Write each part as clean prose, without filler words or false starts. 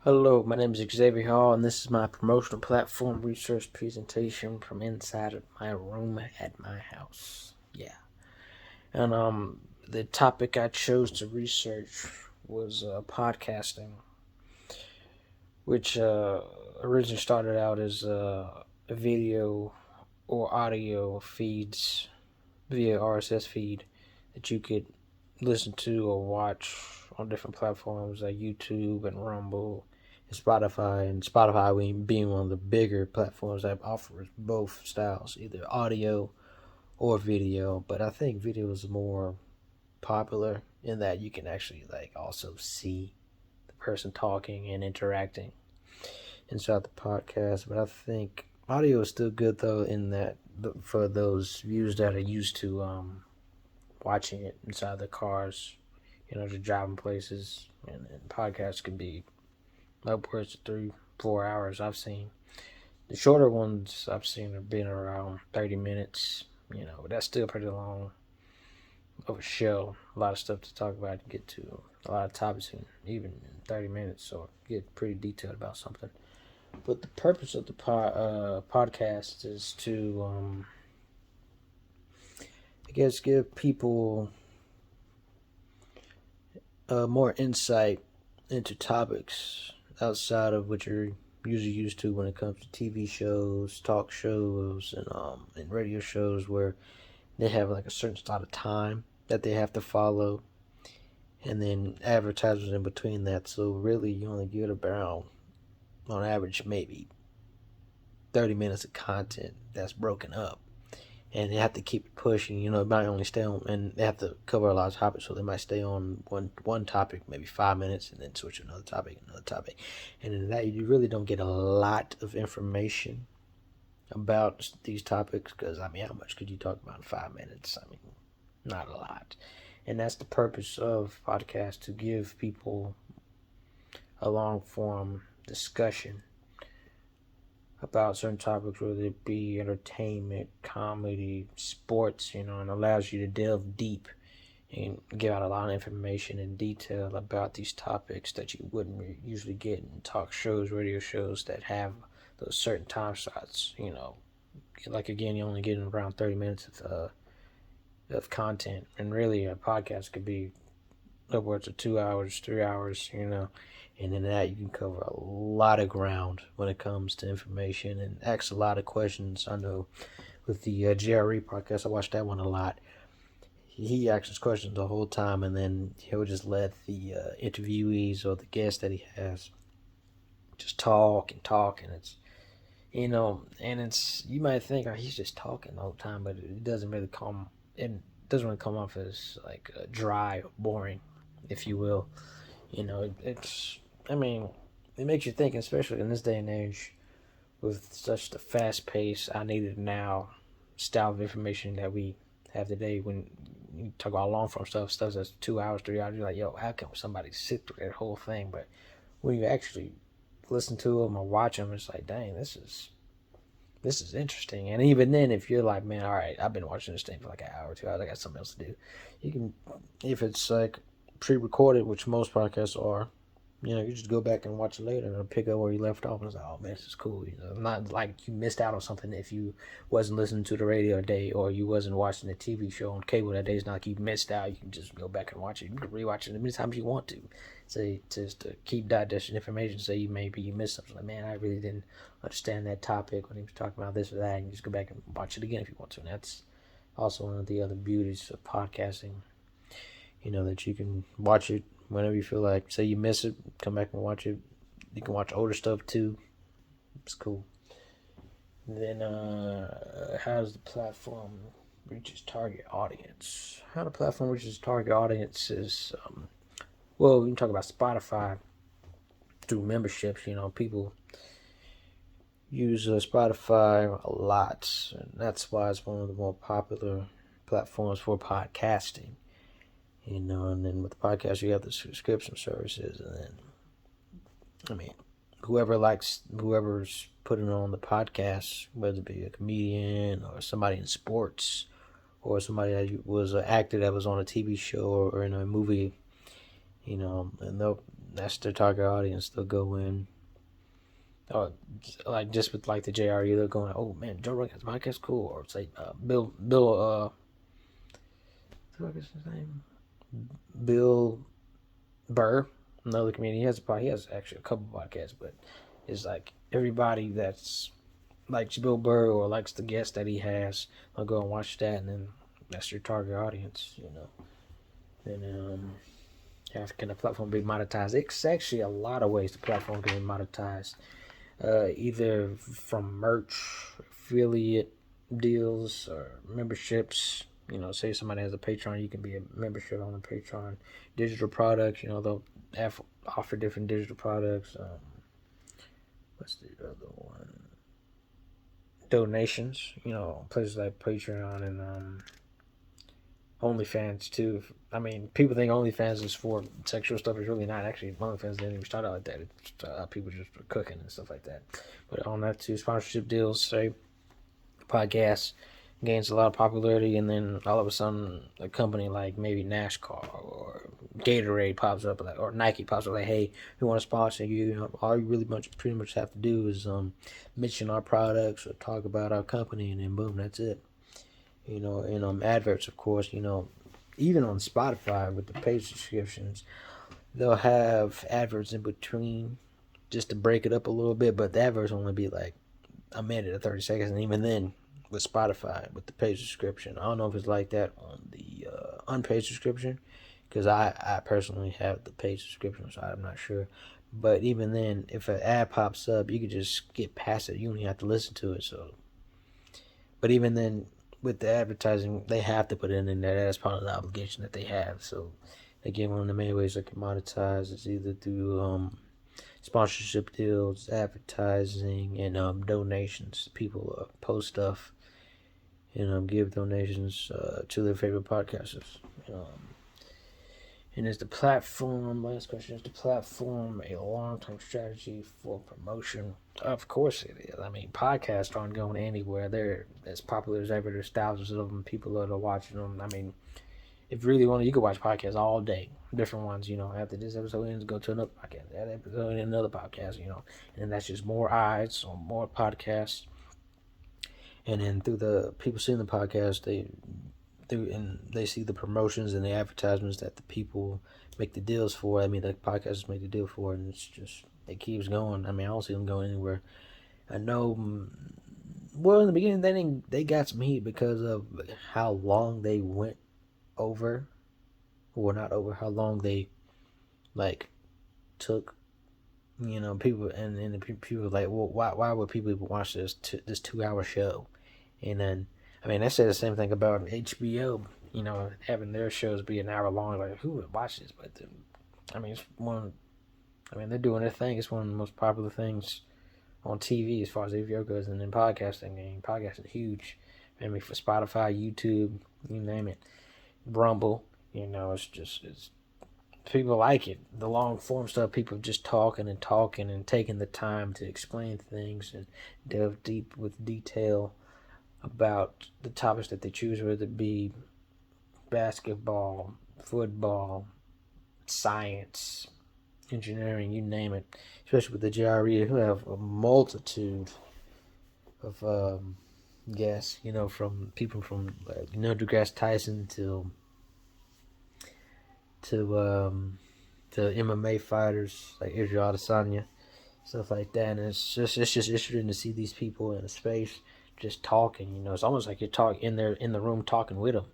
Hello, my name is Xavier Hall, and this is my promotional platform research presentation from inside of my room at my house. Yeah, and the topic I chose to research was podcasting, which originally started out as video or audio feeds via RSS feed that you could listen to or watch on different platforms like YouTube and Rumble and Spotify. And Spotify being one of the bigger platforms that offers both styles, either audio or video. But I think video is more popular in that you can actually also see the person talking and interacting inside the podcast. But I think audio is still good though in that for those viewers that are used to watching it inside the cars, just driving places. And podcasts can be upwards of 3-4 hours. I've seen the shorter ones I've seen have been around 30 minutes. But that's still pretty long of a show. A lot of stuff to talk about and get to, a lot of topics, even in 30 minutes, so get pretty detailed about something. But the purpose of the podcast is to, I guess, give people more insight into topics outside of what you're usually used to when it comes to TV shows, talk shows, and radio shows where they have like a certain amount of time that they have to follow, and then advertisements in between that. So really, you only get about, on average, maybe 30 minutes of content that's broken up. And they have to keep it pushing. It might only stay on, and they have to cover a lot of topics, so they might stay on one topic maybe 5 minutes, and then switch to another topic, and in that you really don't get a lot of information about these topics, because how much could you talk about in 5 minutes? Not a lot, and that's the purpose of podcasts, to give people a long form discussion about certain topics, whether it be entertainment, comedy, sports, and allows you to delve deep and give out a lot of information in detail about these topics that you wouldn't usually get in talk shows, radio shows that have those certain time slots. Like again, you only get around 30 minutes of content, and really a podcast could be upwards of 2 hours, 3 hours, and in that you can cover a lot of ground when it comes to information and ask a lot of questions. I know with the GRE podcast, I watched that one a lot. He asks questions the whole time, and then he'll just let the interviewees or the guests that he has just talk and talk, and it's you might think, oh, he's just talking the whole time, but it doesn't really come off as like dry or boring, if you will. It makes you think, especially in this day and age, with such the fast pace, I need it now style of information that we have today. When you talk about long form stuff that's 2 hours, 3 hours, you're like, yo, how can somebody sit through that whole thing? But when you actually listen to them or watch them, it's like, dang, this is interesting. And even then, if you're like, man, all right, I've been watching this thing for like an hour, 2 hours, I got something else to do. You can, if it's like pre-recorded, which most podcasts are, you just go back and watch it later and pick up where you left off, and it's like, oh man, this is cool. Not like you missed out on something if you wasn't listening to the radio that day, or you wasn't watching the TV show on cable that day. It's not like you missed out. You can just go back and watch it. You can rewatch it as many times you want to. Say, just to keep digesting information. Say you missed something. Like, man, I really didn't understand that topic when he was talking about this or that. And you just go back and watch it again if you want to. And that's also one of the other beauties of podcasting. That you can watch it whenever you feel like. Say you miss it, come back and watch it. You can watch older stuff too. It's cool. And then how does the platform reach its target audience? How the platform reaches target audience is, well, we can talk about Spotify through memberships. People use Spotify a lot, and that's why it's one of the more popular platforms for podcasting. And then with the podcast, you have the subscription services, and then, whoever's putting on the podcast, whether it be a comedian or somebody in sports, or somebody that was an actor that was on a TV show or in a movie, And that's their target audience. They'll go in, like just with like the JRE, they're going, oh man, Joe Rogan's podcast cool, or say what is his name? Bill Burr, another comedian. He has actually a couple podcasts, but it's like everybody that's likes Bill Burr or likes the guest that he has, I'll go and watch that, and then that's your target audience. And how can the platform be monetized? It's actually a lot of ways the platform can be monetized. Either from merch, affiliate deals, or memberships. Say somebody has a Patreon, you can be a membership on a Patreon. Digital products, they'll offer different digital products. What's the other one? Donations, places like Patreon and OnlyFans too. I mean, people think OnlyFans is for sexual stuff. It's really not. Actually, OnlyFans didn't even start out like that. It's people just cooking and stuff like that. But on that too, sponsorship deals, say podcast gains a lot of popularity, and then all of a sudden, a company like maybe NASCAR or Gatorade pops up, or Nike pops up, like, hey, we want to sponsor you. All you really pretty much have to do is mention our products or talk about our company, and then boom, that's it. And adverts, of course. Even on Spotify with the paid subscriptions, they'll have adverts in between just to break it up a little bit, but the adverts only be like a minute or 30 seconds, and even then, with Spotify, with the paid subscription, I don't know if it's like that on the unpaid subscription, because I personally have the paid subscription, so I'm not sure. But even then, if an ad pops up, you could just skip past it. You don't even have to listen to it. But even then, with the advertising, they have to put it in there. That's part of the obligation that they have. So, again, one of the main ways they can monetize is either through sponsorship deals, advertising, and donations. People post stuff and give donations to their favorite podcasters. And is the platform, last question, is the platform a long-term strategy for promotion? Of course it is. I mean, podcasts aren't going anywhere. They're as popular as ever. There's thousands of them. People that are watching them. I mean, if you really want to, you can watch podcasts all day. Different ones, after this episode ends, go to another podcast. That episode, another podcast, And that's just more eyes on more podcasts. And then through the people seeing the podcast, they see the promotions and the advertisements that the people make the deals for. I mean, the podcasters make the deal for, and it keeps going. I mean, I don't see them going anywhere. I know. Well, in the beginning, they got some heat because of how long they went over, or not over, how long they took. People and the people were like, well, why would people even watch this 2 hour show? And then, I mean, they say the same thing about HBO. Having their shows be an hour long. Like, who would watch this? But I mean, they're doing their thing. It's one of the most popular things on TV as far as AVO goes, and then podcasting. I mean, podcasting is huge. I mean, for Spotify, YouTube, you name it, Rumble. It's people like it. The long form stuff, people just talking and taking the time to explain things and delve deep with detail about the topics that they choose, whether it be basketball, football, science, engineering, you name it. Especially with the JRE, who have a multitude of guests, from people from Neil deGrasse Tyson to MMA fighters like Israel Adesanya, stuff like that. And it's just interesting to see these people in a space just talking. It's almost like you're in the room talking with them.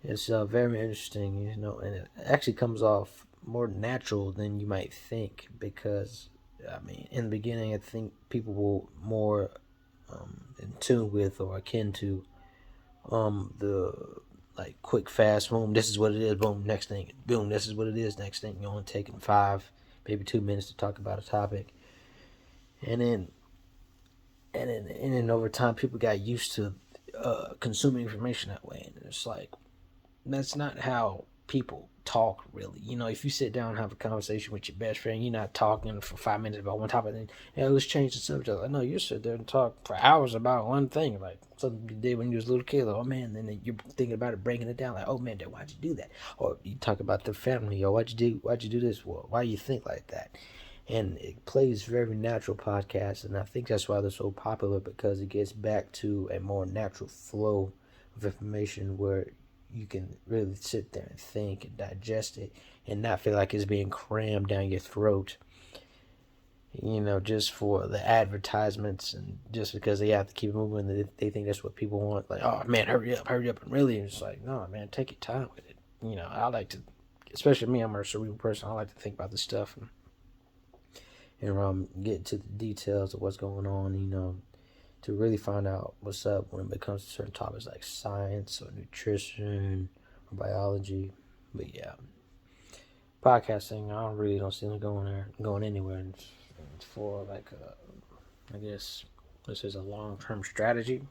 It's very interesting. And it actually comes off more natural than you might think, because I mean, in the beginning, I think people were more in tune with or akin to the quick, fast, boom, this is what it is, boom, next thing, boom, this is what it is, next thing. You're only taking 5, maybe 2 minutes to talk about a topic. And then over time, people got used to consuming information that way. And it's like, that's not how people talk really. If you sit down and have a conversation with your best friend, you're not talking for 5 minutes about one topic. And let's change the subject. Like, no, you sit there and talk for hours about one thing, like something you did when you was a little kid. Like, oh man, then you're thinking about it, breaking it down. Like, oh man, why'd you do that? Or you talk about the family. Or why'd you do this? Well, why do you think like that? And it plays very natural podcasts, and I think that's why they're so popular, because it gets back to a more natural flow of information where you can really sit there and think and digest it and not feel like it's being crammed down your throat, just for the advertisements, and just because they have to keep moving. They think that's what people want. Like, oh man, hurry up. And really, it's like, no, man, take your time with it. I like to, especially me, I'm a cerebral person. I like to think about this stuff and get to the details of what's going on, to really find out what's up when it comes to certain topics like science or nutrition or biology. But yeah, podcasting, don't see them going anywhere. It's for like, I guess this is a long-term strategy.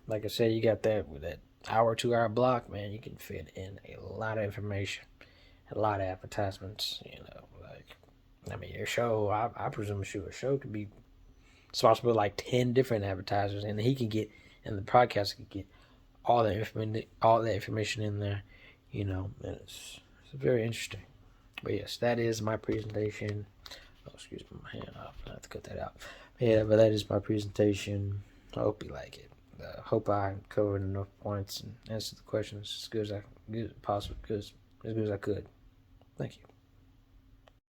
Like I said, you got that with that hour, 2 hour block, man, you can fit in a lot of information, a lot of advertisements, your show, I presume a show could be sponsored with like 10 different advertisers, and the podcast could get all that information in there, and it's very interesting. But yes, that is my presentation. Oh, excuse me, my hand off. I have to cut that out. Yeah, but that is my presentation. I hope you like it. Hope I covered enough points and answered the questions as good as I could. Thank you.